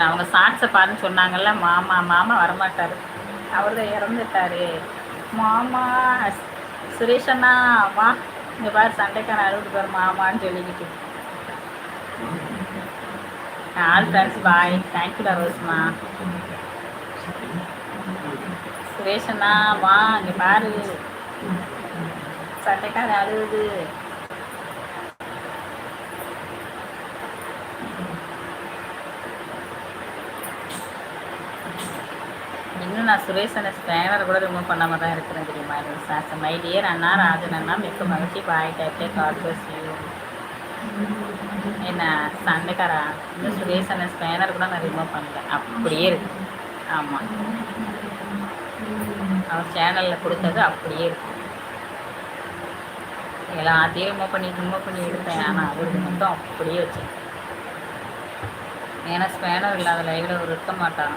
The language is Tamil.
அவங்க சாட்ஸை பாருன்னு சொன்னாங்கல்ல. மாமா மாமா வரமாட்டார், அவர் தான் இறந்துட்டாரு. மாமா சுரேஷ் அண்ணா வா, இங்கே பாரு சண்டைக்கான அழுது பாரு மாமான்னு சொல்லிக்கிட்டு. All friends bye. தேங்க்யூடா ரோஸ்மா. சுரேஷ் அண்ணா வா, இங்கே பாரு சண்டைக்கான அழுகுது. இன்னும் நான் சுரேஷ் அண்ணா ஸ்பேனர் கூட ரிமூவ் பண்ணாமல் தான் இருக்கிறேன் தெரியுமா. மை டியர் அண்ணா ராஜன் அண்ணா மிக்க மகிழ்ச்சி. பாய் டைப்டே காட் பிளஸ் யூ. என்ன சண்டைக்காரா, இன்னும் சுரேஷ் அண்ணா ஸ்பேனர் கூட நான் ரிமூவ் பண்ணல, அப்படியே இருக்கு. ஆமாம், அவர் சேனலில் கொடுத்தது அப்படியே இருக்கு. எல்லாத்தையும் ரிமூவ் பண்ணி எடுத்தேன். ஆனால் அவருக்கு மட்டும் அப்படியே வச்சேன். ஏன்னா ஸ்பேனர் இல்லாத லைவில் அவர் இருக்க மாட்டான்.